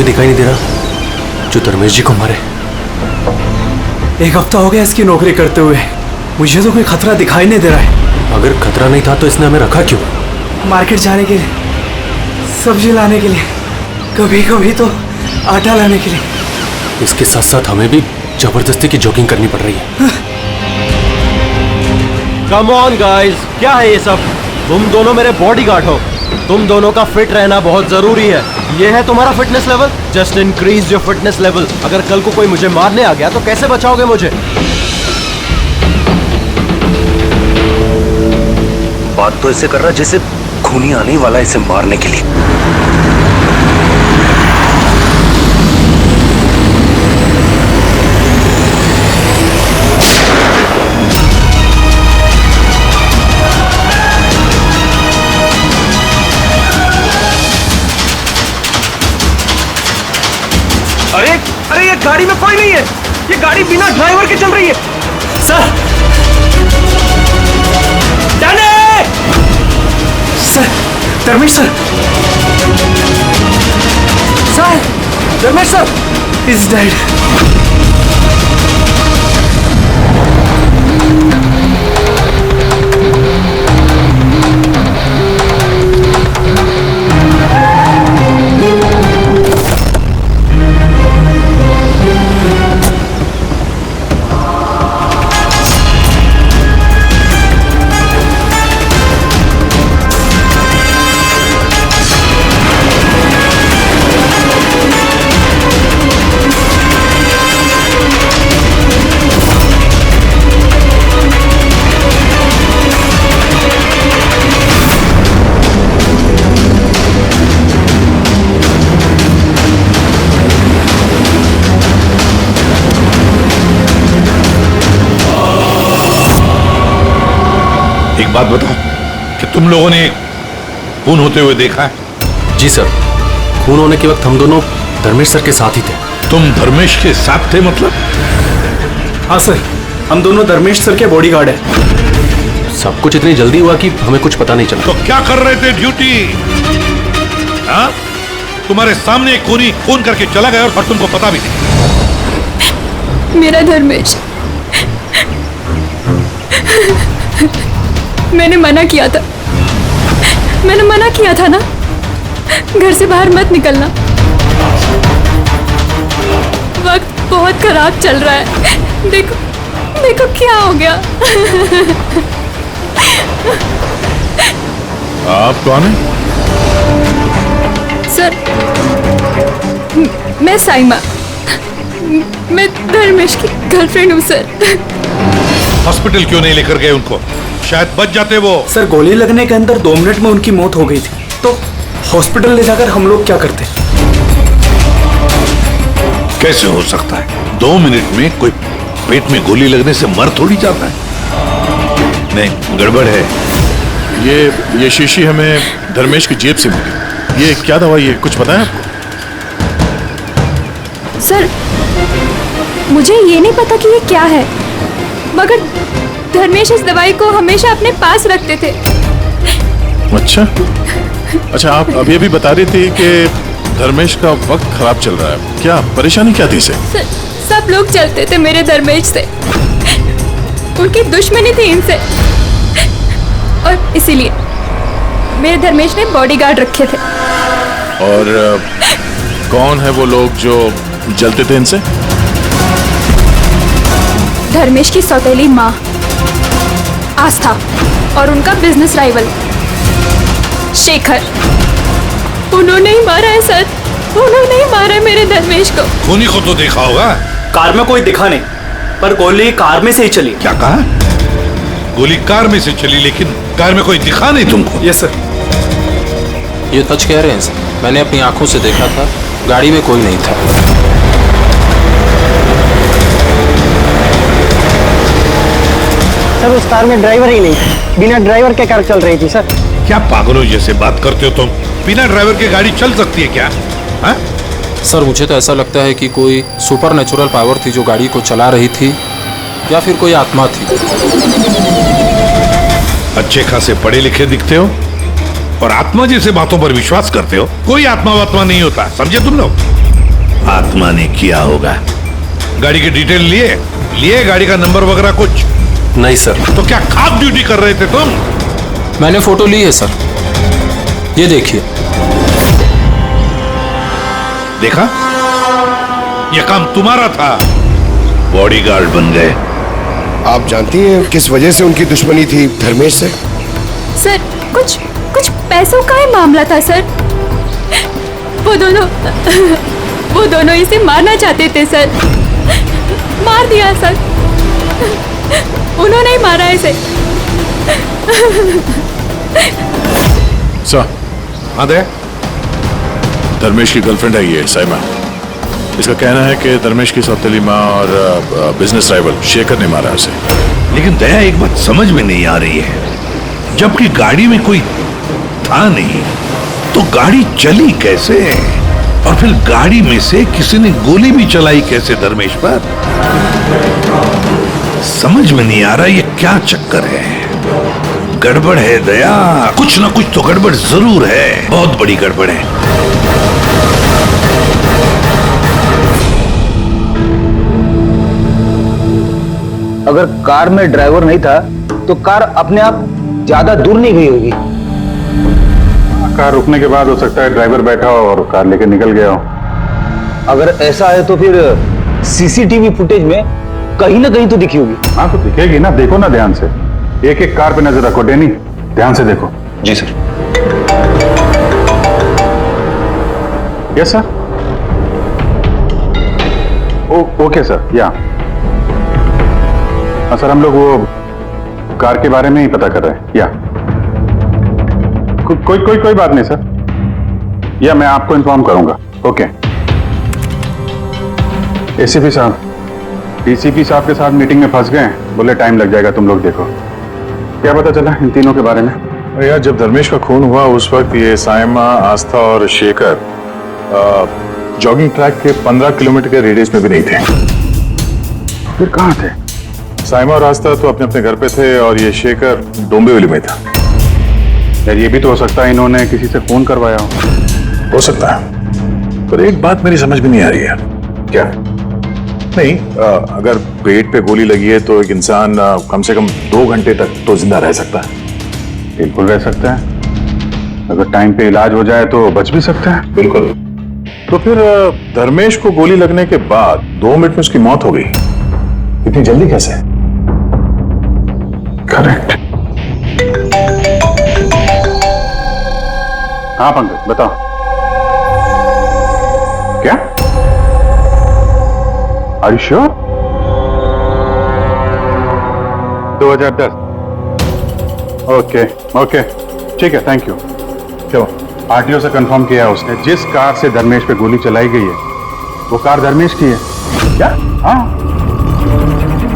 कोई दिखाई नहीं दे रहा जो धर्मेश जी को मारे। 1 हफ्ता हो गया इसकी नौकरी करते हुए, मुझे तो कोई खतरा दिखाई नहीं दे रहा है। अगर खतरा नहीं था तो इसने हमें रखा क्यों? मार्केट जाने के लिए, सब्जी लाने के लिए, कभी कभी तो आटा लाने के लिए। इसके साथ साथ हमें भी जबरदस्ती की जॉगिंग करनी पड़ रही है। कम ऑन गाइस, क्या है ये सब? तुम दोनों मेरे बॉडीगार्ड हो, तुम दोनों का फिट रहना बहुत जरूरी है। ये है तुम्हारा fitness level, just increase your fitness level. अगर कल को कोई मुझे मारने आ गया तो कैसे बचाओगे मुझे? बात तो ऐसे कर रहा जैसे खूनी आने वाला है इसे मारने के लिए। अरे ये गाड़ी में कोई नहीं है, ये गाड़ी बिना ड्राइवर के चल रही है। Sir, sir, Dharmesh sir, sir, Dharmesh sir is dead. एक बात बताओ कि तुम लोगों ने खून होते हुए देखा है? जी सर, खून होने के वक्त हम दोनों धर्मेश सर के साथ ही थे। तुम धर्मेश के साथ थे मतलब? हाँ सर, हम दोनों धर्मेश सर के बॉडीगार्ड हैं। सब कुछ इतनी जल्दी हुआ कि हमें कुछ पता नहीं चला। तो क्या कर रहे थे ड्यूटी? हाँ, तुम्हारे सामने एक खूनी खून करके चला गया और तुमको पता भी नहीं। मेरा धर्मेश, मैंने मना किया था, मैंने मना किया था ना, घर से बाहर मत निकलना। वक्त बहुत खराब चल रहा है, देखो देखो क्या हो गया। आप कौन हैं? सर, मैं साइमा, मैं धर्मेश की गर्लफ्रेंड हूँ सर। हॉस्पिटल क्यों नहीं लेकर गए उनको? शायद बच जाते वो। सर, गोली लगने के अंदर 2 मिनट में उनकी मौत हो गई थी, तो हॉस्पिटल ले जाकर हम लोग क्या करते? कैसे हो सकता है? 2 मिनट में कोई पेट में गोली लगने से मर थोड़ी जाता है। नहीं, गड़बड़ है। ये शीशी हमें धर्मेश की जेब से मिली। ये क्या दवाई है, कुछ पता है आपको? सर, मुझे ये नहीं पता कि ये क्या है, मगर धर्मेश इस दवाई को हमेशा अपने पास रखते थे। अच्छा, आप अभी अभी बता रही थी कि धर्मेश का वक्त खराब चल रहा है। क्या परेशानी क्या थी इसे? सब लोग चलते थे मेरे धर्मेश से, उनकी दुश्मनी थी इनसे, और इसीलिए मेरे धर्मेश ने बॉडीगार्ड रखे थे। और कौन है वो लोग जो जलते थे इनसे? धर्मेश की सौतेली माँ आस्था और उनका बिजनेस राइवल शेखर, उन्होंने ही मारा है सर, उन्होंने ही मारा है मेरे धर्मेश को। खूनी को तो देखा होगा। कार में कोई दिखा नहीं, पर गोली कार में से ही चली। क्या कहा? गोली कार में से चली, लेकिन कार में कोई दिखा नहीं तुमको? Yes sir. ये सच कह रहे हैं सर, मैंने अपनी आंखों से देखा था, गाड़ी में कोई नहीं था। सर, उस कार में ड्राइवर ही नहीं था, बिना ड्राइवर के कार चल रही थी सर। क्या पागलों जैसे बात करते हो तुम? बिना ड्राइवर के गाड़ी चल सकती है क्या? हा? सर, मुझे तो ऐसा लगता है कि कोई सुपर नेचुरल पावर थी जो गाड़ी को चला रही थी, या फिर कोई आत्मा थी। अच्छे खासे पढ़े लिखे दिखते हो और आत्मा जैसे बातों पर विश्वास करते हो। कोई आत्मा वात्मा नहीं होता, समझे तुम लोग? आत्मा ने किया होगा। गाड़ी की डिटेल लिए गाड़ी का नंबर वगैरह कुछ? नहीं सर। तो क्या खाप ड्यूटी कर रहे थे तुम? मैंने फोटो ली है सर, ये देखिए। देखा, ये काम तुम्हारा था, बॉडीगार्ड बन गए। आप जानती हैं किस वजह से उनकी दुश्मनी थी धर्मेश से? सर कुछ पैसों का ही मामला था सर। वो दोनों इसे मारना चाहते थे सर। मार दिया सर, उन्होंने ही मारा इसे। सर, हाँ दे। धर्मेश की गर्लफ्रेंड है ये साइमा। इसका कहना है कि धर्मेश की सौतेली माँ और बिजनेस राइवल शेखर ने मारा उसे। लेकिन दया, एक बात समझ में नहीं आ रही है, जबकि गाड़ी में कोई था नहीं तो गाड़ी चली कैसे? और फिर गाड़ी में से किसी ने गोली भी चलाई कैसे धर्मेश पर? समझ में नहीं आ रहा ये क्या चक्कर है। गड़बड़ है दया, कुछ ना कुछ तो गड़बड़ जरूर है, बहुत बड़ी गड़बड़ है। अगर कार में ड्राइवर नहीं था तो कार अपने आप ज्यादा दूर नहीं गई होगी। कार रुकने के बाद हो सकता है ड्राइवर बैठा हो और कार लेकर निकल गया हो। अगर ऐसा है तो फिर सीसीटीवी फुटेज में कहीं ना कहीं तो दिखी होगी। हाँ तो दिखेगी ना, देखो ना ध्यान से। एक एक कार पे नजर रखो डैनी, ध्यान से देखो। जी sir. Yes sir. Okay sir. या सर, हम लोग वो कार के बारे में ही पता कर रहे हैं। या कोई बात नहीं सर, या मैं आपको इन्फॉर्म करूंगा। ओके। एसीपी साहब, डीसीपी साहब के साथ मीटिंग में फंस गए, बोले टाइम लग जाएगा, तुम लोग देखो। क्या पता चला इन तीनों के बारे में? अरे यार, जब धर्मेश का खून हुआ उस वक्त ये साइमा, आस्था और शेखर जॉगिंग ट्रैक के 15 किलोमीटर के रेडियस में भी नहीं थे। फिर कहाँ थे? साइमा और आस्था तो अपने अपने घर पे थे और ये शेखर डोंबिवली में था। यार ये भी तो हो सकता है इन्होंने किसी से खून करवाया हो सकता है, पर एक बात मेरी समझ में नहीं आ रही है। क्या? नहीं, अगर पेट पे गोली लगी है तो एक इंसान कम से कम 2 घंटे तक तो जिंदा रह सकता है। बिल्कुल रह सकता है, अगर टाइम पे इलाज हो जाए तो बच भी सकता है। बिल्कुल। तो फिर धर्मेश को गोली लगने के बाद 2 मिनट में उसकी मौत हो गई, इतनी जल्दी कैसे? करेक्ट। हाँ पंकज बताओ। क्या? Are you sure? 2010। ओके ठीक है, थैंक यू। क्यों? आरटीओ से कंफर्म किया उसने, जिस कार से धर्मेश पे गोली चलाई गई है वो कार धर्मेश की है। क्या? हाँ।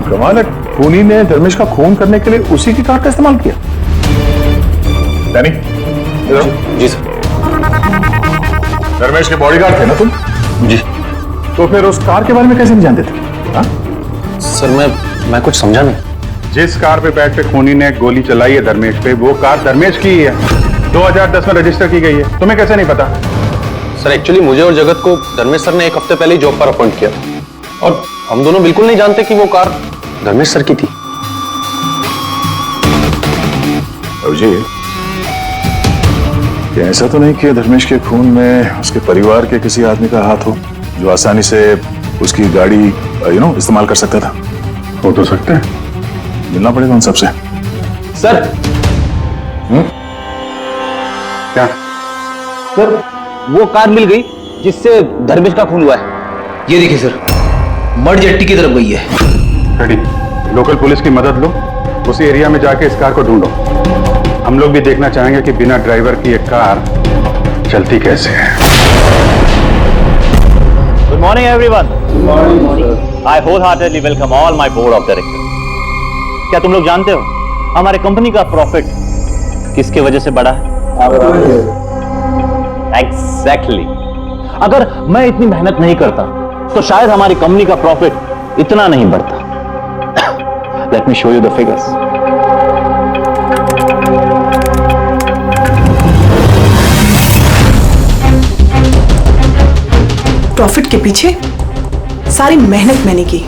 कमाल है, खूनी ने धर्मेश का खून करने के लिए उसी की कार का इस्तेमाल किया। डैनी, जी सर। धर्मेश के बॉडीगार्ड थे ना तुम? जी। तो फिर उस कार के बारे में कैसे नहीं जानते थे? हाँ? सर मैं कुछ समझा नहीं। जिस कार पे बैठ के खूनी ने गोली चलाई है धर्मेश पे, वो कार धर्मेश की ही है, 2010 में रजिस्टर की गई है। तुम्हें कैसे नहीं पता? सर एक्चुअली मुझे और जगत को धर्मेश सर ने 1 हफ्ते पहले ही जॉब पर अपॉइंट किया और हम दोनों बिल्कुल नहीं जानते कि वो कार धर्मेश सर की थी। जी, ऐसा तो नहीं कि धर्मेश के खून में उसके परिवार के किसी आदमी का हाथ हो जो आसानी से उसकी गाड़ी इस्तेमाल कर सकता था? हो तो सकते हैं, मिलना पड़ेगा उन सबसे। सर। क्या? सर, वो कार मिल गई जिससे धर्मेश का खून हुआ है। ये देखिए सर, मड जेट्टी की तरफ गई है। रेडी, लोकल पुलिस की मदद लो, उसी एरिया में जाके इस कार को ढूंढो। हम लोग भी देखना चाहेंगे कि बिना ड्राइवर की एक कार चलती कैसे है। Good morning, everyone. Good morning. I wholeheartedly welcome all my board of directors. क्या तुम लोग जानते हो हमारे कंपनी का प्रॉफिट किसके वजह से बढ़ा है? Exactly. अगर मैं इतनी मेहनत नहीं करता तो शायद हमारी कंपनी का प्रॉफिट इतना नहीं बढ़ता। Let me show you the figures. Profit के पीछे सारी मेहनत मैंने की,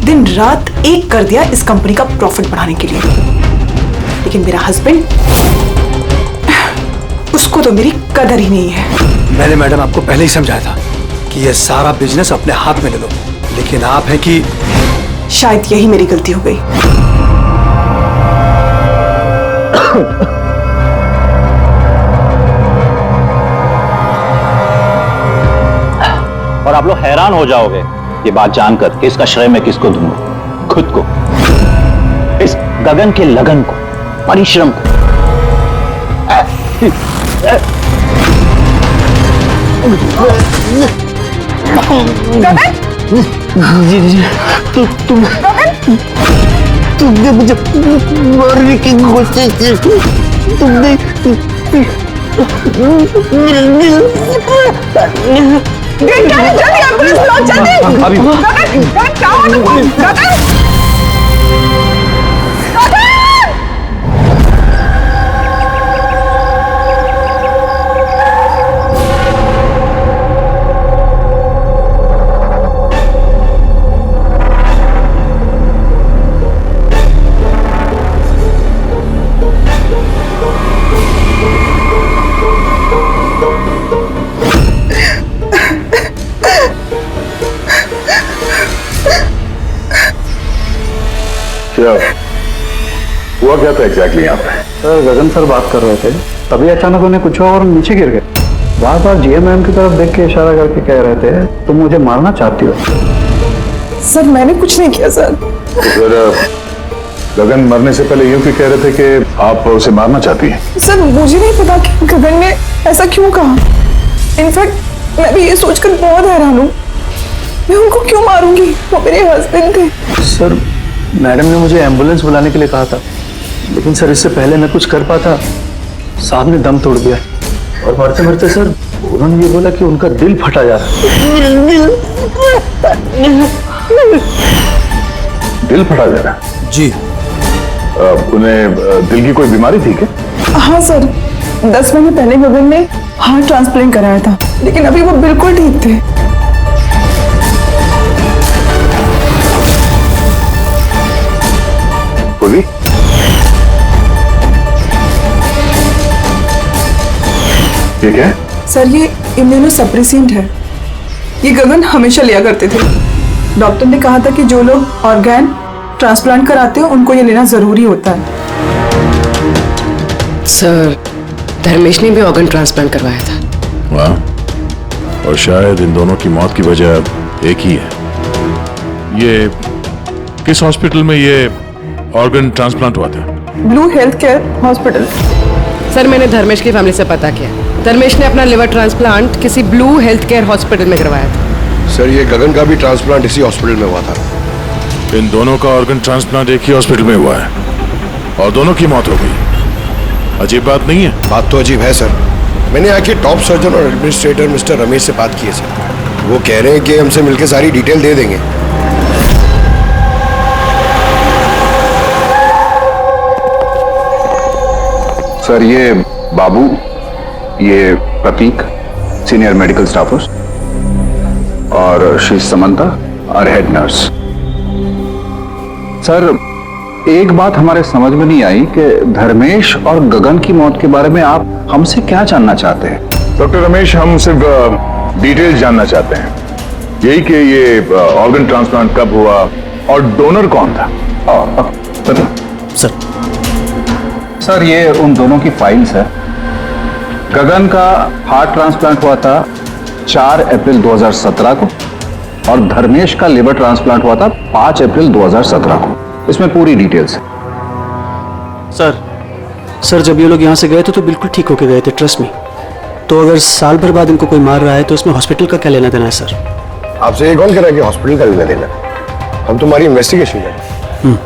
दिन रात एक कर दिया इस कंपनी का प्रॉफिट बढ़ाने के लिए। लेकिन मेरा हस्बैंड, उसको तो मेरी कदर ही नहीं है। मैंने मैडम आपको पहले ही समझाया था कि ये सारा बिजनेस अपने हाथ में ले लो, लेकिन आप है कि शायद यही मेरी गलती हो गई। और आप लोग हैरान हो जाओगे ये बात जानकर कि इसका श्रेय मैं किसको दूंगा। खुद को, इस गगन के लगन को, परिश्रम को। तुमने मुझे मारने की कोशिश की, तुमने जल्दी एम्बुलेंस बुलाओ, जल्दी। गगन क्या हुआ तुमको? गगन हुआ क्या था एग्जैक्टली यहाँ पे? सर गगन सर बात कर रहे थे, तभी अचानक उन्हें कुछ हुआ और नीचे गिर गए। बार बार जीएम मैम की तरफ देख के इशारा करके कह रहे थे तुम मुझे मारना चाहती हो। सर मैंने कुछ नहीं किया सर। तो फिर गगन मरने से पहले यूं क्यों कह रहे थे कि आप उसे मारना चाहती हैं? सर मुझे नहीं पता कि गगन ने ऐसा क्यों कहा। इनफैक्ट मैं भी ये सोचकर बहुत हैरान हूँ, मैं उनको क्यों मारूंगी, वो मेरे हस्बैंड थे। सर मैडम ने मुझे एम्बुलेंस बुलाने के लिए कहा था, लेकिन सर इससे पहले मैं कुछ कर पाता, साहब ने दम तोड़ दिया। और मरते मरते सर उन्होंने ये बोला कि उनका दिल फटा जा रहा है। दिल फटा जा रहा है? जी। उन्हें दिल की कोई बीमारी थी क्या? हाँ सर, 10 महीने पहले गगन ने हार्ट ट्रांसप्लांट कराया था, लेकिन अभी वो बिल्कुल ठीक थे। बोली? ये क्या है? सर ये इम्यूनोसप्रेसेंट है, ये गगन हमेशा लिया करते थे। डॉक्टर ने कहा था कि जो लोग ऑर्गन ट्रांसप्लांट कराते हो उनको ये लेना जरूरी होता है। सर धर्मेश ने भी ऑर्गन ट्रांसप्लांट करवाया था। वाह, और शायद इन दोनों की मौत की वजह एक ही है। ये किस हॉस्पिटल में ये ऑर्गन ट्रांसप्लांट हुआ था? Blue health care hospital. Sir मैंने धर्मेश की फैमिली से पता किया, धर्मेश ने अपना लिवर ट्रांसप्लांट किसी ब्लू हेल्थ केयर हॉस्पिटल में करवाया था। सर ये गगन का भी ट्रांसप्लांट इसी हॉस्पिटल में हुआ था। इन दोनों का ऑर्गन ट्रांसप्लांट एक ही हॉस्पिटल में हुआ है और दोनों की मौत हो गई। अजीब बात नहीं है? बात तो अजीब है सर। मैंने यहाँ के टॉप सर्जन और एडमिनिस्ट्रेटर मिस्टर रमेश से बात की है सर। वो कह रहे हैं कि हमसे मिलकर सारी डिटेल दे देंगे। सर ये बाबू, ये प्रतीक, सीनियर मेडिकल स्टाफर्स, और श्री समंता और हेड नर्स। सर एक बात हमारे समझ में नहीं आई कि धर्मेश और गगन की मौत के बारे में आप हमसे क्या जानना चाहते हैं? डॉक्टर रमेश, हम सिर्फ डिटेल्स जानना चाहते हैं, यही कि ये ऑर्गन ट्रांसप्लांट कब हुआ और डोनर कौन था। सर ये उन दोनों की फाइल्स है। गगन का हार्ट ट्रांसप्लांट हुआ था 4 अप्रैल 2017 को और धर्मेश का लिवर ट्रांसप्लांट हुआ था 5 अप्रैल 2017 को। इसमें पूरी डिटेल्स है। सर जब ये लोग यहाँ से गए थे तो बिल्कुल ठीक होके गए थे, ट्रस्ट में। तो अगर साल भर बाद इनको कोई मार रहा है तो इसमें हॉस्पिटल का क्या लेना देना है सर? आपसे ये कौन कह रहा है कि हॉस्पिटल का लेना देना? हम तुम्हारी इन्वेस्टिगेशन करें।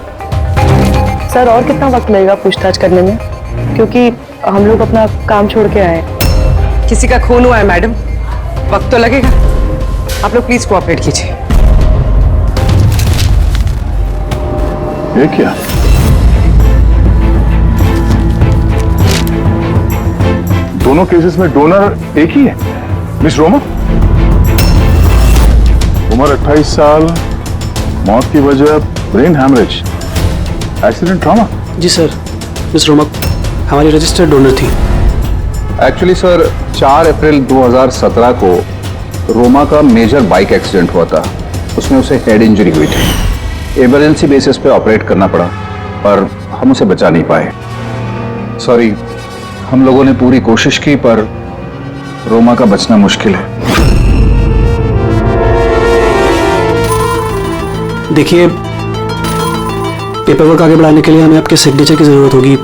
सर और कितना वक्त लगेगा पूछताछ करने में, क्योंकि हम लोग अपना काम छोड़ के आए। किसी का खून हुआ है मैडम, वक्त तो लगेगा। आप लोग प्लीज कोऑपरेट कीजिए। ये क्या? दोनों केसेस में डोनर एक ही है, मिस रोमा। उम्र 28 साल, मौत की वजह ब्रेन हैमरेज, एक्सीडेंट ट्रॉमा। जी सर, मिस रोमा हमारी रजिस्टर्ड डोनर थी। एक्चुअली सर 4 अप्रैल 2017 को रोमा का मेजर बाइक एक्सीडेंट हुआ था। उसमें उसे हेड इंजरी हुई थी। इमरजेंसी बेसिस पे ऑपरेट करना पड़ा, पर हम उसे बचा नहीं पाए। सॉरी, हम लोगों ने पूरी कोशिश की, पर रोमा का बचना मुश्किल है। देखिए, पेपर वर्क आगे बढ़ाने के लिए हमें आपके सिग्नेचर की जरूरत होगी,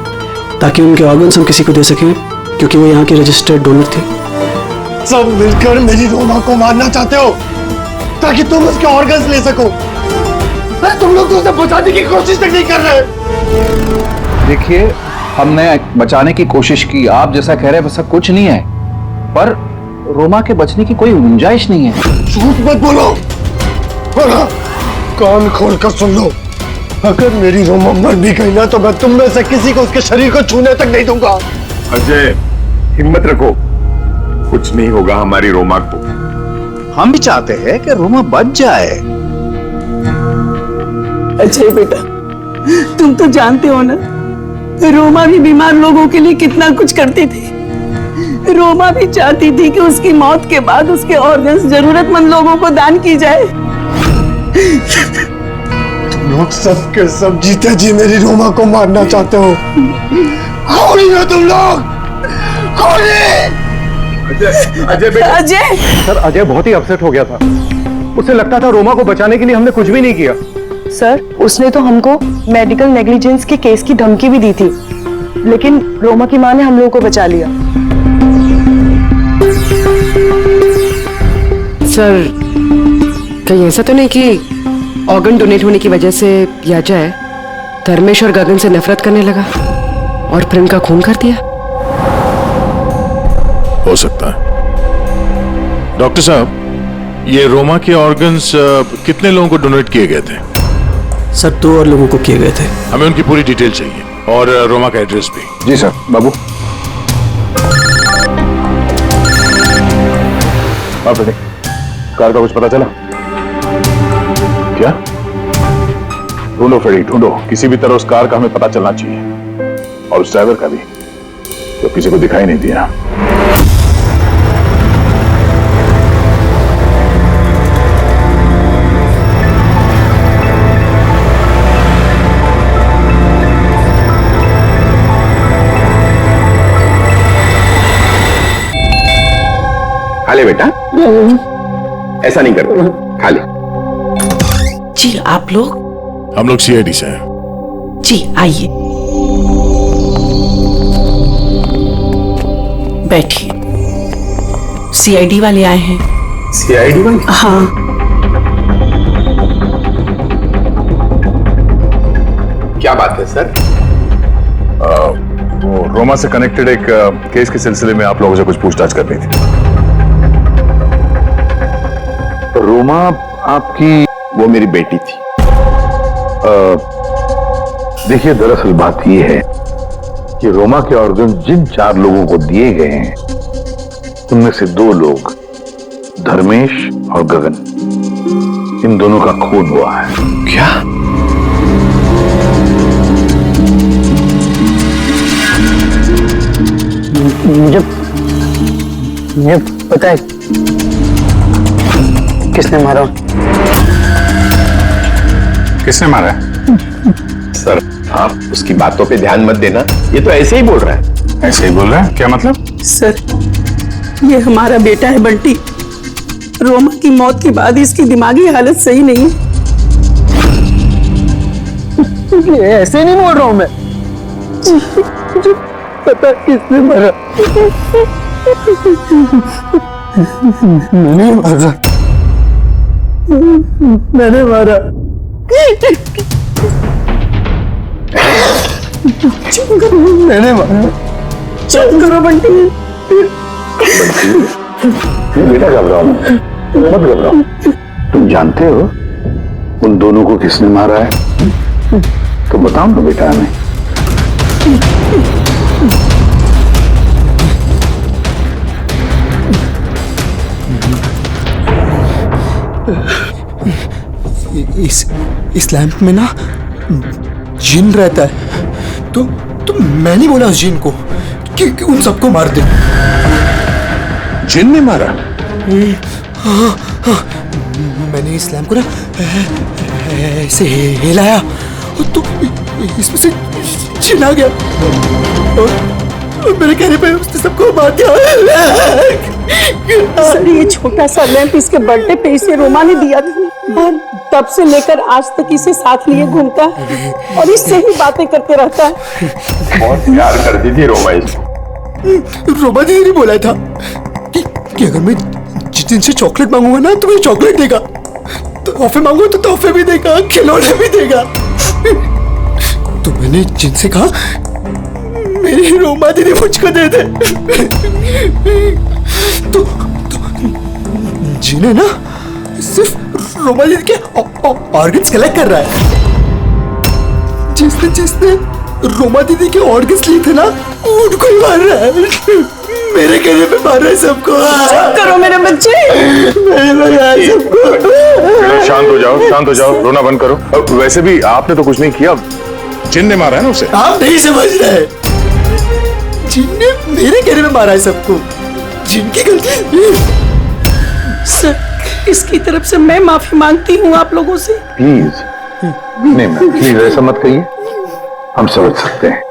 ताकि उनके ऑर्गन्स हम किसी को दे सकें, क्योंकि वो यहाँ की रजिस्टर्ड डोनर थे। सब मिलकर मेरी रोमा को मारना चाहते हो ताकि तुम उसके ऑर्गन्स ले सको। अरे तुम लोग तो उसे बचाने की कोशिश तक नहीं कर रहे। देखिए, हमने बचाने की कोशिश की, आप जैसा कह रहे हैं वैसा कुछ नहीं है, पर रोमा के बचने की कोई गुंजाइश नहीं है। झूठ मत बोलो, बोलो, कान खोल कर सुन लो। अगर मेरी रोमा मर भी गई ना, तो मैं तुम में से किसी को उसके शरीर को छूने तक नहीं दूंगा। अजय, हिम्मत रखो, कुछ नहीं होगा हमारी रोमा को। हम भी चाहते हैं कि रोमा बच जाए। अजय बेटा, तुम तो जानते हो ना, रोमा भी बीमार लोगों के लिए कितना कुछ करती थी। रोमा भी चाहती थी कि उसकी मौत के बाद उसके ऑर्गन्स जरूरतमंद लोगों को दान की जाए। तुम लोग सब के सब जीते जी मेरी रोमा को मारना चाहते हो। होली हो तुम लोग, होली। अजय बेटा। अजय सर, अजय बहुत ही अपसेट हो गया था। उसे लगता था रोमा को बचाने के लिए हमने कुछ भी नहीं किया। सर, उसने तो हमको मेडिकल नेग्लिजेंस के केस की धमकी भी दी थी, लेकिन रोमा की मां ने हम लोगों को बचा लिया। सर, कहीं ऐसा तो नहीं कि ऑर्गन डोनेट होने की वजह से अजय धर्मेश और गगन से नफरत करने लगा और फिर उनका खून कर दिया? हो सकता है। डॉक्टर साहब, ये रोमा के ऑर्गन्स कितने लोगों को डोनेट किए गए थे? सर, 2 और लोगों को किए गए थे। हमें उनकी पूरी डिटेल चाहिए और रोमा का एड्रेस भी। जी सर। बाबू, आप बताइए, कार का कुछ पता चला क्या? ढूंढो फ्रेडी, ढूंढो, किसी भी तरह उस कार का हमें पता चलना चाहिए, और उस ड्राइवर का भी, तो किसी को दिखाई नहीं दिया। खा ले बेटा, ऐसा नहीं करते, खा ले। जी, आप लोग? हम लोग सीआईडी से हैं। जी, आइए बैठिए। सीआईडी वाले आए हैं। सीआईडी वाले? हाँ। क्या बात है सर? वो रोमा से कनेक्टेड एक केस के सिलसिले में आप लोगों से कुछ पूछताछ करनी थी। रोमा आपकी? वो मेरी बेटी थी। देखिए, दरअसल बात यह है कि रोमा के ऑर्गन जिन 4 लोगों को दिए गए हैं, उनमें से 2 लोग, धर्मेश और गगन, इन दोनों का खून हुआ है। क्या? मुझे पता है किसने मारा। किसने मारा है? सर, आप उसकी बातों पे ध्यान मत देना, ये तो ऐसे ही बोल रहा है। ऐसे ही बोल रहा है? क्या मतलब? सर, ये हमारा बेटा है बंटी। रोमा की मौत के बाद इसकी दिमागी हालत सही नहीं है। ऐसे नहीं बोल रहा हूं मैं। मुझे पता किसने मारा। मैंने मारा। मैंने मारा। मैंने मारा। चुप करो बंटी। बेटा घबराओ मत घबराओ। तुम जानते हो उन दोनों को किसने मारा है? तो बताओ ना बेटा हमें। इस लैंप में ना जिन रहता है। तो मैंने बोला उस जिन को कि उन सबको मार दे। जिन ने मारा? हाँ, मैंने इस लैंप को ना ऐसे हिलाया तो इसमें से जिन आ गया और मेरे कहने पे उसने सबको मार दिया। सर ये छोटा सा लैंप इसके बर्थडे पे इसे रोमा ने दिया था और तब से लेकर आज तक इसे साथ लिए घूमता है और इससे ही बातें करते रहता है। बहुत प्यार करती थी रोमा इसको। रोमा दीदी ने बोला था कि अगर मैं जिन से चॉकलेट मांगूंगा ना तो मुझे चॉकलेट देगा, तोहफे मांगू तो तोहफे भी देगा, खिलौने भी देगा। तो मैंने जिन से कहा मेरी रोमा दीदी मुझको दे दे। तो जिन है ना सिर्फ रोमा दीदी के ऑर्गन्स कलेक्ट कर रहा है। जिसने रोमा दीदी के ऑर्गन्स लिए थे ना उनको ही मार रहा है। मेरे कहने पे मार रहा है सबको। करो मेरे बच्चे। शांत हो जाओ, शांत हो जाओ, रोना बंद करो। अब वैसे भी आपने तो कुछ नहीं किया, जिन ने मारा है ना उसे। आप नहीं समझ रहे, जिन ने मेरे कहने पे मारा है सबको। जिनकी गलती। सर इसकी तरफ से मैं माफी मांगती हूँ आप लोगों से। प्लीज नहीं मैम, प्लीज ऐसा मत कहिए, हम समझ सकते हैं।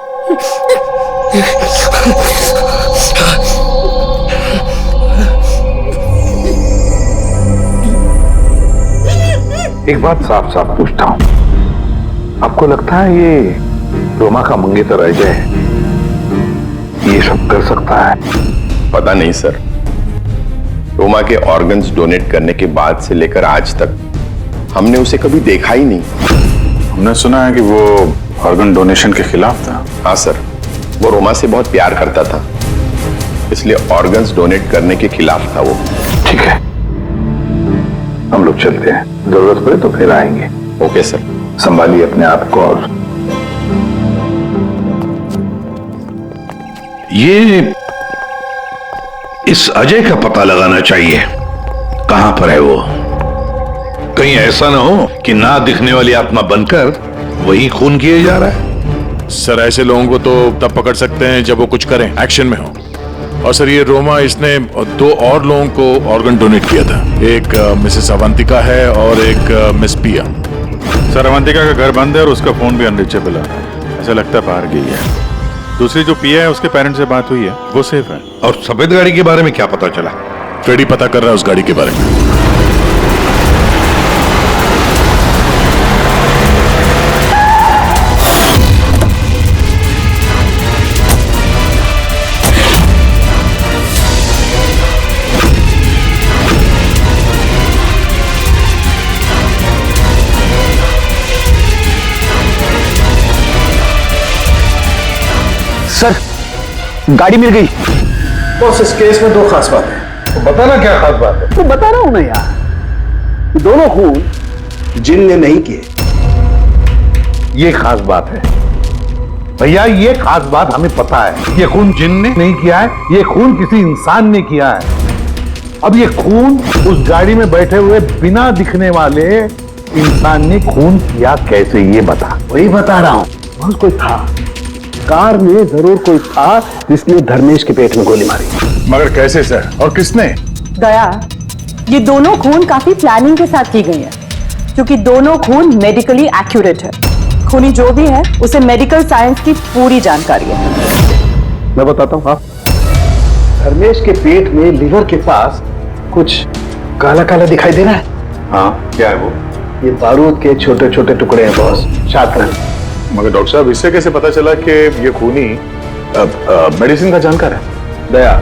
एक बात साफ साफ पूछता हूं, आपको लगता है ये रोमा का मंगेतर अजय ये सब कर सकता है? पता नहीं सर, रोमा के ऑर्गन्स डोनेट करने के बाद से लेकर आज तक हमने उसे कभी देखा ही नहीं। हमने सुना है कि वो ऑर्गन डोनेशन के खिलाफ था। हाँ सर, वो रोमा से बहुत प्यार करता था, इसलिए ऑर्गन्स डोनेट करने के खिलाफ था वो। ठीक है, हम लोग चलते हैं, जरूरत पड़े तो फिर आएंगे। Okay sir. संभालिए अपने आप को। और ये इस अजय का पता लगाना चाहिए, कहां पर है वो। कहीं ऐसा ना हो कि ना दिखने वाली आत्मा बनकर वही खून किए जा रहा है। सर ऐसे लोगों को तो तब पकड़ सकते हैं जब वो कुछ करें, एक्शन में हो। और सर ये रोमा इसने 2 और लोगों को ऑर्गन डोनेट किया था। एक मिसेस अवंतिका है और एक मिस पिया। सर अवंतिका का घर बंद है और उसका फोन भी अनरीचेबल है, ऐसा लगता है बाहर गई है। दूसरी जो पिया है उसके पेरेंट्स से बात हुई है, वो सेफ है। और सफेद गाड़ी के बारे में क्या पता चला? फ्रेडी पता कर रहा है उस गाड़ी के बारे में। सर गाड़ी मिल गई। बॉस इस केस में 2 खास बात है। तो बताना क्या खास बात है? तो बता रहा हूं ना यार, दोनों खून जिन ने नहीं किए। ये खास बात है भैया, ये खास बात हमें पता है। ये खून जिन ने नहीं किया है, ये खून किसी इंसान ने किया है। अब ये खून उस गाड़ी में बैठे हुए बिना दिखने वाले इंसान ने खून किया कैसे, ये बता। वही बता रहा हूं, बहुत कोई था कार में, जरूर कोई था जिसने धर्मेश के पेट में गोली मारी। मगर कैसे सर, और किसने? दया, ये दोनों खून काफी प्लानिंग के साथ की गई है, क्योंकि दोनों खून मेडिकली एक्यूरेट है। खूनी जो भी है उसे मेडिकल साइंस की पूरी जानकारी है। मैं बताता हूँ। हाँ, धर्मेश के पेट में लिवर के पास कुछ काला काला दिखाई दे रहा है। हाँ, क्या है वो? ये बारूद के छोटे छोटे टुकड़े हैं बॉस, शातरंज। मगर डॉक्टर साहब इससे कैसे पता चला कि ये खूनी मेडिसिन का जानकार है? दया,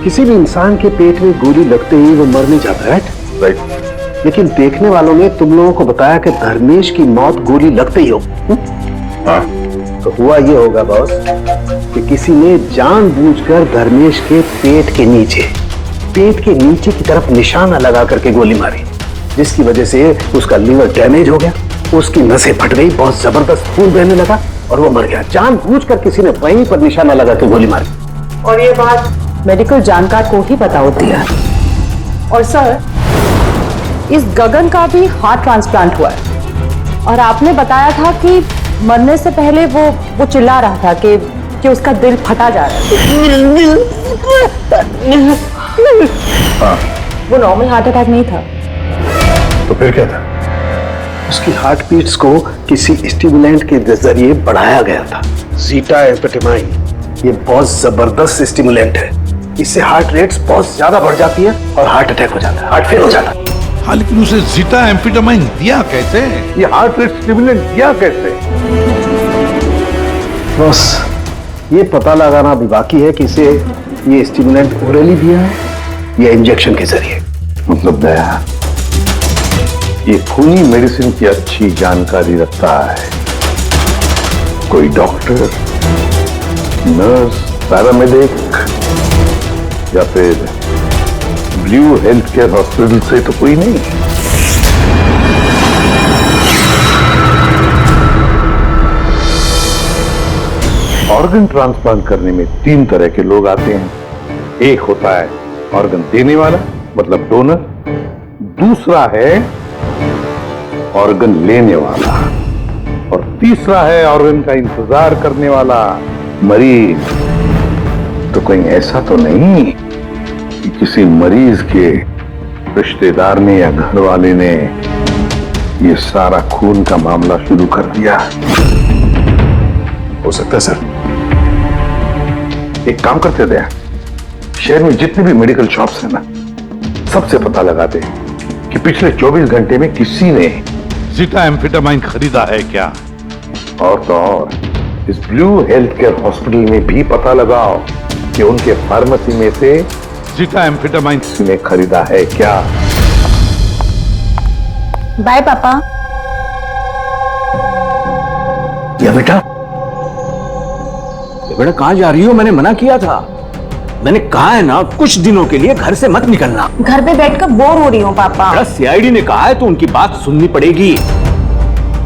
किसी भी इंसान के पेट में गोली लगते ही वो मर नहीं जाता, राइट? लेकिन देखने वालों ने तुम लोगों को बताया कि धर्मेश की मौत गोली लगते ही हो। हाँ। तो हुआ ये होगा बॉस कि किसी ने जानबूझकर धर्मेश के पेट के नीचे की तरफ निशाना लगा करके गोली मारी, जिसकी वजह से उसका लीवर डैमेज हो गया, उसकी नसें फट गई, बहुत जबरदस्त खून बहने लगा और वो मर गया। जानबूझकर किसी ने वहीं पर निशाना लगा के गोली मारी। और ये बात मेडिकल जानकार को ही पता होती है। और सर, इस गगन का भी हार्ट ट्रांसप्लांट हुआ है और आपने बताया था कि मरने से पहले वो चिल्ला रहा था कि उसका दिल फटा जा रहा है। हाँ। वो नॉर्मल हार्ट अटैक नहीं था। तो फिर क्या था? उसकी हार्ट बीट्स को किसी स्टिमुलेंट के जरिए बढ़ाया गया था। जीटा एम्फेटामाइन ये बहुत जबरदस्त स्टिमुलेंट है। इससे हार्ट रेट्स बहुत ज्यादा बढ़ जाती है और हार्ट अटैक हो जाता है, हार्ट फेल हो जाता है। हाँ, लेकिन उसे जीटा एम्फेटामाइन दिया कैसे? ये हार्ट रेट स्टिमुलेंट दिया कैसे? बस ये पता लगाना अभी बाकी है कि इसे ये स्टिमुलेंट ओरली दिया है या इंजेक्शन के जरिए। मतलब दया ये खूनी मेडिसिन की अच्छी जानकारी रखता है। कोई डॉक्टर, नर्स, पैरामेडिक या फिर ब्लू हेल्थ केयर हॉस्पिटल से तो कोई नहीं। ऑर्गन ट्रांसप्लांट करने में 3 तरह के लोग आते हैं। एक होता है ऑर्गन देने वाला मतलब डोनर, दूसरा है ऑर्गन लेने वाला और तीसरा है ऑर्गन का इंतजार करने वाला मरीज। तो कहीं ऐसा तो नहीं कि किसी मरीज के रिश्तेदार ने या घर वाले ने ये सारा खून का मामला शुरू कर दिया? हो सकता है सर। एक काम करते थे, शहर में जितने भी मेडिकल शॉप्स हैं ना, सबसे पता लगाते कि पिछले 24 घंटे में किसी ने जीटा एम्फेटामाइन खरीदा है क्या? और तो और इस ब्लू हेल्थ केयर हॉस्पिटल में भी पता लगाओ कि उनके फार्मेसी में से जीटा एम्फेटामाइन किसी ने खरीदा है क्या। बाय पापा। या बेटा कहां जा रही हो? मैंने मना किया था। मैंने कहा है ना कुछ दिनों के लिए घर से मत निकलना। घर पे बैठकर बोर हो रही हूँ पापा। सीआईडी ने कहा है तो उनकी बात सुननी पड़ेगी।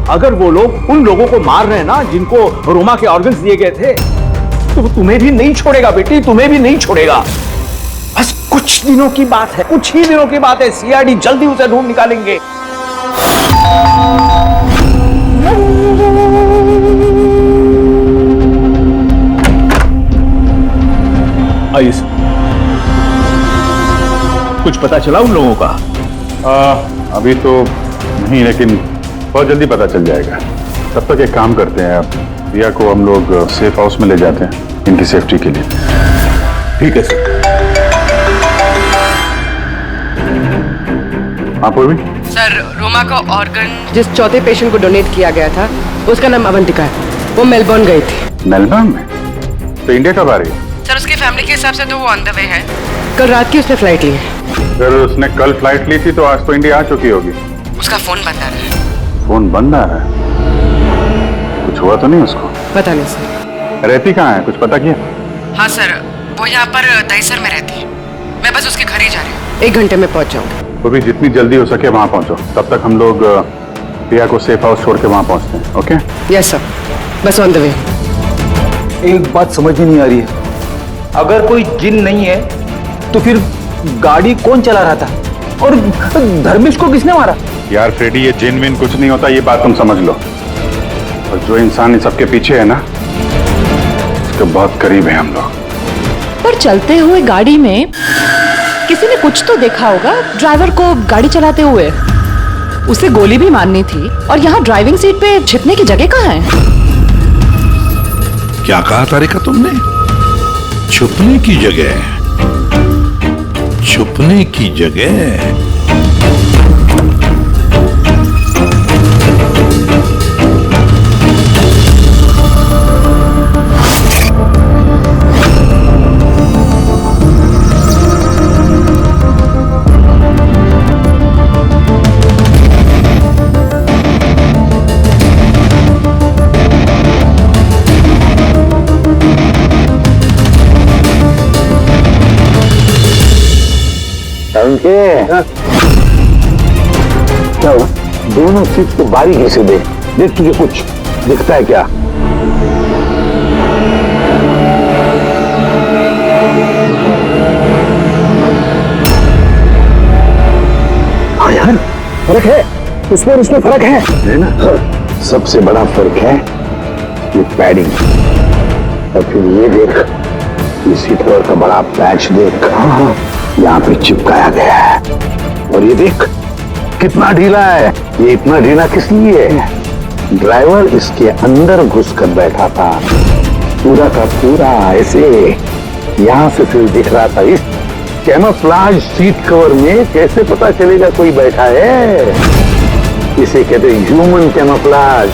अगर वो लोग उन लोगों को मार रहे हैं ना जिनको रोमा के ऑर्गन्स दिए गए थे, तो तुम्हें भी नहीं छोड़ेगा बेटी, तुम्हें भी नहीं छोड़ेगा। बस कुछ दिनों की बात है, कुछ ही दिनों की बात है। सीआईडी जल्दी उसे ढूंढ निकालेंगे। आइए सर। कुछ पता चला उन लोगों का? अभी तो नहीं, लेकिन बहुत जल्दी पता चल जाएगा। तब तक एक काम करते हैं, रिया को हम लोग सेफ हाउस में ले जाते हैं इनकी सेफ्टी के लिए। ठीक है सर। आप भी? सर, रोमा का ऑर्गन जिस चौथे पेशेंट को डोनेट किया गया था उसका नाम अवंतिका है। वो मेलबर्न गई थी। मेलबर्न में? तो इंडिया कब आ रही है? सर, उसकी फैमिली के हिसाब से तो वो ऑन द वे है। कल रात की उसने फ्लाइट ली है। अगर उसने कल फ्लाइट ली थी तो आज तो इंडिया आ चुकी होगी। उसका फोन बंद आ रहा है। फोन बंद आ रहा है? कुछ हुआ तो नहीं उसको? पता नहीं सर। रहती कहाँ है, कुछ पता किया? हाँ सर, वो यहाँ पर दहीसर में रहती है। मैं बस उसके घर ही जा रही हूँ। 1 घंटे में पहुँच जाऊंगी। तो भी जितनी जल्दी हो सके वहाँ पहुँचो। तब तक हम लोग रिया को सेफ हाउस छोड़ के वहाँ पहुँचते हैं। ओके? यस सर, बस ऑन द वे। एक बात समझ ही नहीं आ रही है। अगर कोई जिन नहीं है तो फिर गाड़ी कौन चला रहा था और धर्मेश को किसने मारा? यार फ्रेडी, ये जिन विन कुछ नहीं होता, ये बात तुम समझ लो। और जो इंसान इन सबके पीछे है ना, उसके बहुत करीब है हम लोग। पर चलते हुए गाड़ी में किसी ने कुछ तो देखा होगा ड्राइवर को गाड़ी चलाते हुए। उसे गोली भी मारनी थी और यहाँ ड्राइविंग सीट पे छिपने की जगह कहाँ है? क्या कहा तारिका तुमने? छुपने की जगह? छुपने की जगह? क्या हुआ? दोनों सीट को बारीकी से देख, तुझे कुछ दिखता है क्या? हाँ यार, फर्क है, उसमें और उसमें फर्क है ना? सबसे बड़ा फर्क है ये पैडिंग। और फिर ये देख, इसी तरह का बड़ा पैच देख, यहाँ पे चिपकाया गया है। और ये देख कितना ढीला है। ये इतना ढीला किस लिए है? ड्राइवर इसके अंदर घुस कर बैठा था, पूरा का पूरा ऐसे यहाँ से फिर दिख रहा था। इस कैमोफ्लेज सीट कवर में कैसे पता चलेगा कोई बैठा है? इसे कहते हैं ह्यूमन कैमोफ्लेज।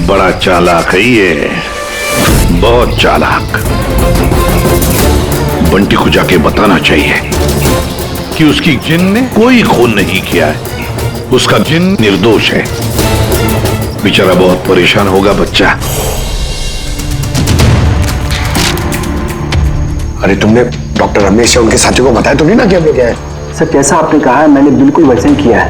बड़ा चालाक है ये, बहुत चालाक। बंटी को जाके बताना चाहिए कि उसकी जिन ने कोई खून नहीं किया है, उसका जिन निर्दोष है। बेचारा बहुत परेशान होगा बच्चा। अरे तुमने डॉक्टर रमेश या उनके साथियों को बताया तो नहीं ना कि हम लोग क्या है? सर जैसा आपने कहा है मैंने बिल्कुल वैसे ही किया है।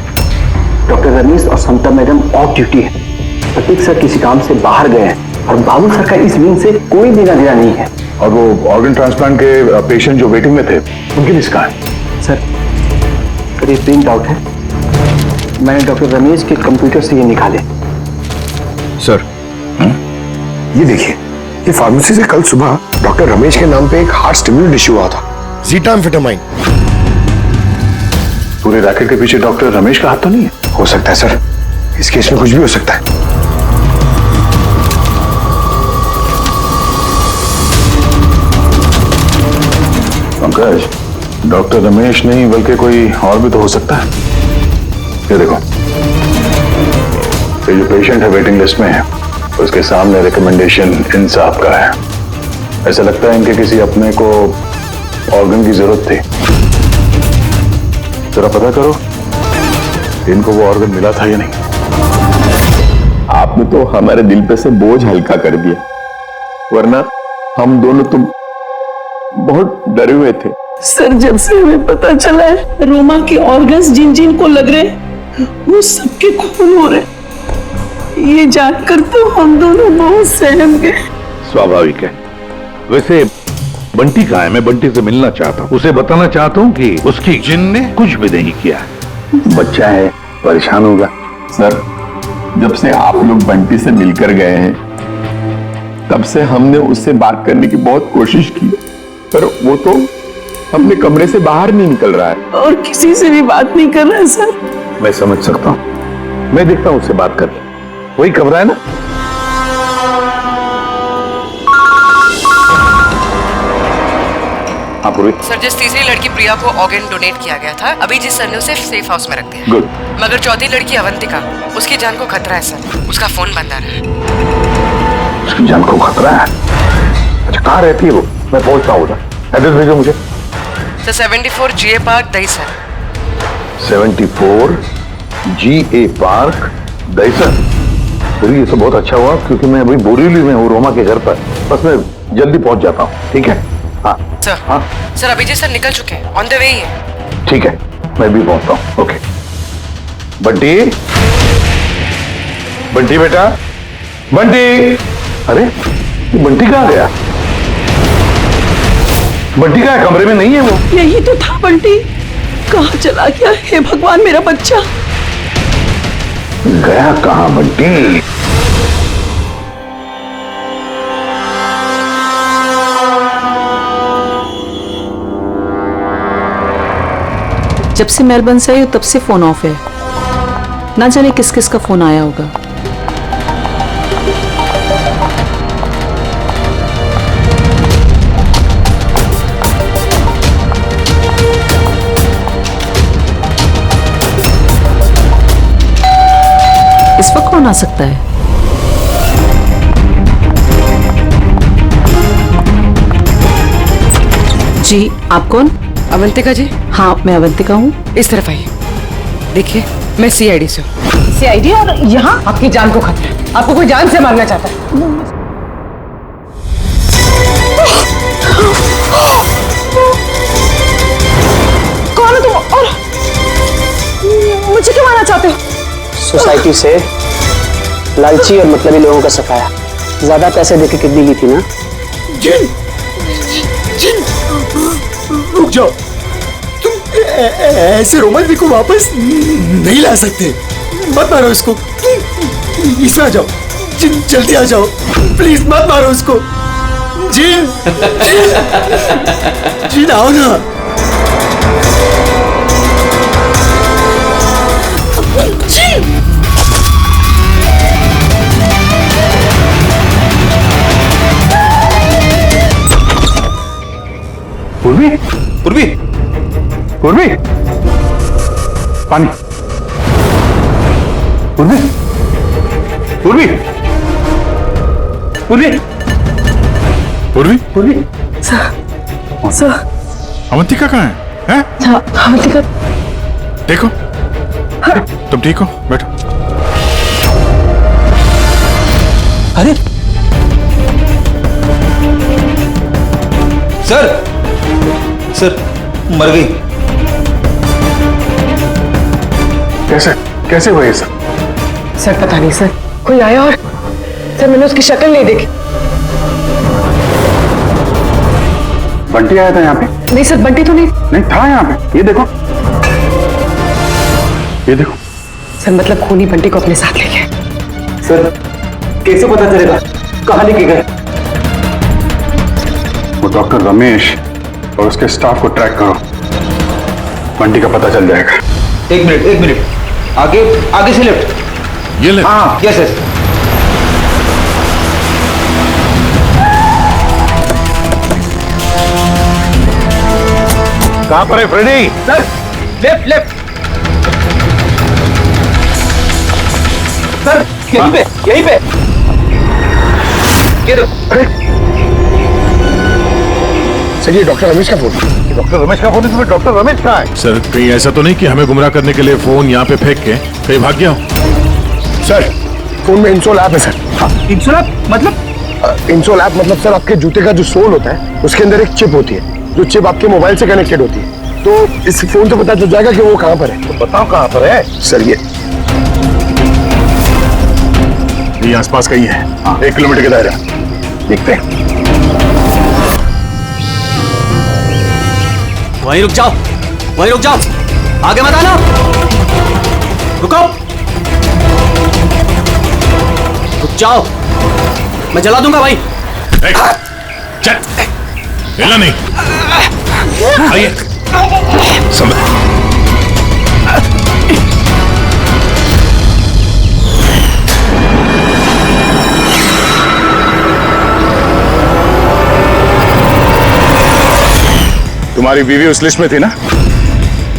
डॉक्टर रमेश और समता मैडम ऑफ ड्यूटी है। प्रतीक सर किसी काम से बाहर गए हैं और बाबू सर का इस विंग से कोई लेना देना नहीं है। और वो ऑर्गन ट्रांसप्लांट के पेशेंट जो वेटिंग में थे उनकी लिस्ट कहाँ है? सर ये प्रिंट आउट है, मैंने डॉक्टर रमेश के कंप्यूटर से ये निकाले। सर ये देखिए, ये फार्मेसी से कल सुबह डॉक्टर रमेश के नाम पे एक हार्ट स्टिमुलेंट इश्यू हुआ था, ज़ीटाम्फेटामाइन। पूरे रैकेट के पीछे डॉक्टर रमेश का हाथ तो नहीं है? हो सकता है सर, इस केस में कुछ भी हो सकता है। पंकज, डॉक्टर रमेश नहीं बल्कि कोई और भी तो हो सकता है। ये देखो, ये जो पेशेंट है वेटिंग लिस्ट में है, उसके सामने रिकमेंडेशन इंसाफ का है। ऐसा लगता है इनके किसी अपने को ऑर्गन की जरूरत थी। जरा पता करो इनको वो ऑर्गन मिला था या नहीं। आपने तो हमारे दिल पे से बोझ हल्का कर दिया, वरना हम दोनों तो बहुत डरे हुए थे। सर जब से हमें पता चला है रोमा के ऑर्गन्स जिन जिन को लग रहे वो सबके खून हो रहे, ये जानकर तो हम दोनों बहुत सहम गए। स्वाभाविक है। वैसे बंटी कहाँ है? मैं बंटी से मिलना चाहता हूँ, उसे बताना चाहता हूँ कि उसकी जिन ने कुछ भी नहीं किया। बच्चा है, परेशान होगा। सर जब से आप लोग बंटी से मिलकर गए हैं तब से हमने उससे बात करने की बहुत कोशिश की, पर वो तो अपने कमरे से बाहर नहीं निकल रहा है और किसी से भी बात नहीं कर रहा है। सर मैं समझ सकता हूँ, मैं देखता हूँ उससे बात कर। वही कमरा है ना? हाँ पूरी। सर जिस तीसरी लड़की प्रिया को ऑर्गन डोनेट किया गया था, अभी जिस सर ने उसे सेफ हाउस में रख दिया। गुड। मगर चौथी लड़की अवंतिका, उसकी जान को खतरा है सर, उसका फोन बंद आ रहा है। उसकी जान को खतरा है? अच्छा कहाँ रहती है वो? मैं पहुंचता हूँ उधर, एड्रेस भेजो मुझे। Sir 74 GA park Dahisar. 74 GA park Dahisar. फिर ये तो बहुत अच्छा हुआ क्योंकि मैं अभी बोरीवली में हूँ रोमा के घर पर, बस मैं जल्दी पहुंच जाता हूँ। ठीक है? हाँ सर। हाँ सर अभिजीत सर निकल चुके हैं, ऑन द वे ही है। ठीक है, मैं भी पहुंचता हूँ। ओके। बंटी, बंटी बेटा, बंटी। अरे ये बंटी कहाँ गया? बंटी कहाँ है? कमरे में नहीं है वो? यही तो था बंटी, कहाँ चला गया? हे भगवान मेरा बच्चा गया कहाँ बंटी? जब से मेलबर्न से आई हो तब से फोन ऑफ है, ना जाने किस किस का फोन आया होगा। इस वक्त कौन आ सकता है? जी आप कौन? अवंतिका जी। हाँ मैं अवंतिका हूँ। इस तरफ आइए, देखिए मैं CID से हूँ। CID और यहाँ आपकी जान को खतरा है, आपको कोई जान से मारना चाहता है। कौन हो तुम और मुझे क्यों मारना चाहते हो? सोसाइटी से लालची और मतलबी लोगों का सफाया। ज्यादा पैसे देके किडनी ली थी ना? जिन, जिन, रुक जाओ। तुम ऐसे रोमा दीदी को वापस नहीं ला सकते। मत मारो इसको। इसमें आ जाओ। जिन, जल्दी आ जाओ। प्लीज मत मारो उसको। जिन, जिन, जिन आओ ना। जिन। पूर्वी, पूर्वी, पूर्वी, पानी। पूर्वी, पूर्वी, पूर्वी, पूर्वी, पूर्वी। सर, अवंतिका कहाँ है? हैं? अवंतिका। देखो, तुम ठीक हो? बैठो। अरे सर, सर मर गई। कैसे कैसे हुआ ये सब? सर पता नहीं सर, कोई आया और सर मैंने उसकी शक्ल नहीं देखी। बंटी आया था यहाँ पे? नहीं सर, बंटी तो नहीं। नहीं था यहाँ पे। ये देखो, ये देखो। सर मतलब खूनी बंटी को अपने साथ ले गए। सर कैसे पता चलेगा कहाँ लेके गए? वो डॉक्टर रमेश और उसके स्टाफ को ट्रैक करो, बंटी का पता चल जाएगा। एक मिनट, आगे आगे से लेफ्ट। ये लेफ्ट? हाँ, यस यस। कहां पर है Freddy? Sir left left. Sir यहीं पे, यहीं पे। ये देखो। सर ये डॉक्टर रमेश का फोन। डॉक्टर रमेश का फोन है, तो डॉक्टर रमेश कहाँ है? सर कहीं ऐसा तो नहीं कि हमें गुमराह करने के लिए फोन यहाँ पे फेंक के कहीं भाग गया हो? सर फोन में इंसोल ऐप है सर। इंसोल ऐप मतलब? इंसोल ऐप मतलब सर आपके जूते का जो सोल होता है उसके अंदर एक चिप होती है, जो चिप आपके मोबाइल से कनेक्टेड होती है। तो इस फोन से पता चल जाएगा कि वो कहाँ पर है। तो बताओ कहाँ पर है? सर ये आसपास कहीं है। हाँ। 1 किलोमीटर के दायरे। देखते हैं। वहीं रुक जाओ, वहीं रुक जाओ, आगे मत आना। रुको, रुक जाओ, मैं जला दूंगा भाई। चल, हिला नहीं। आइए, तुम्हारी बीवी उस लिस्ट में थी ना,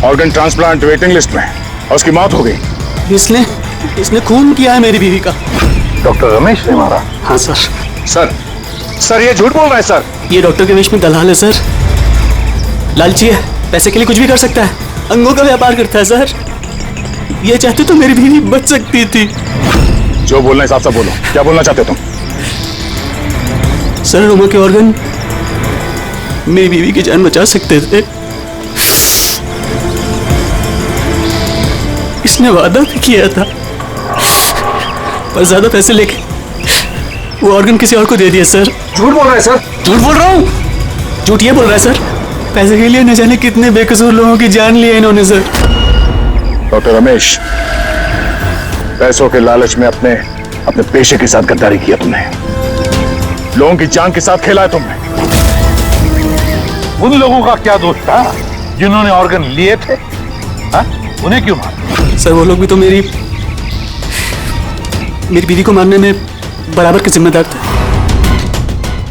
ऑर्गन ट्रांसप्लांट वेटिंग लिस्ट में, और उसकी मौत हो गई। इसने खून किया है मेरी बीवी का। डॉक्टर रमेश ने मारा? हाँ सर। सर ये झूठ बोल रहा है सर। ये डॉक्टर के वेश में दलाल है सर, लालची है, पैसे के लिए कुछ भी कर सकता है, अंगों का व्यापार करता है सर। ये चाहते तो मेरी बीवी बच सकती थी। जो बोलना है साफ साफ बोलो, क्या बोलना चाहते हो तुम? सर रोमा के ऑर्गन मेरी बीवी की जान बचा सकते थे। इसने वादा भी किया था, पर ज्यादा पैसे लेके वो ऑर्गन किसी और को दे दिया सर। झूठ बोल रहा है सर। झूठ बोल रहा हूँ, झूठ ये बोल रहा है सर। पैसे के लिए न जाने कितने बेकसूर लोगों की जान ली है इन्होंने सर। डॉक्टर रमेश, पैसों के लालच में अपने पेशे के साथ गद्दारी किया तुमने, लोगों की जान के साथ खेला है तुमने। उन लोगों का क्या दोष था जिन्होंने ऑर्गन लिए थे? हा? उन्हें क्यों मारा? सर वो लोग भी तो मेरी बीवी को मारने में बराबर के जिम्मेदार थे,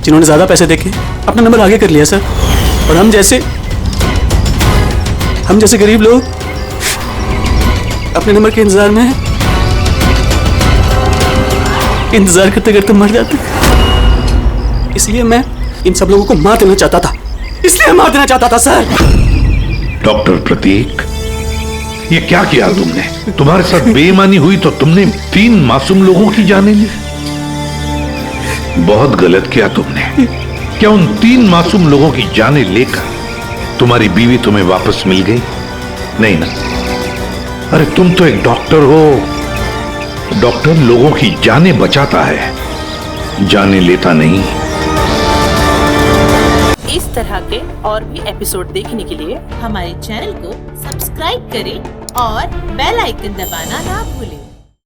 जिन्होंने ज्यादा पैसे देके अपना नंबर आगे कर लिया सर। और हम जैसे गरीब लोग अपने नंबर के इंतजार में इंतजार करते करते मर जाते। इसलिए मैं इन सब लोगों को मार देना चाहता था, इसलिए मार देना चाहता था सर। डॉक्टर प्रतीक, ये क्या किया तुमने? तुम्हारे साथ बेईमानी हुई तो तुमने 3 मासूम लोगों की जानें ली। बहुत गलत किया तुमने। क्या उन 3 मासूम लोगों की जानें लेकर तुम्हारी बीवी तुम्हें वापस मिल गई? नहीं ना। अरे तुम तो एक डॉक्टर हो, डॉक्टर लोगों की जानें बचाता है, जानें लेता नहीं। इस तरह के और भी एपिसोड देखने के लिए हमारे चैनल को सब्सक्राइब करें और बेल आइकन दबाना ना भूलें।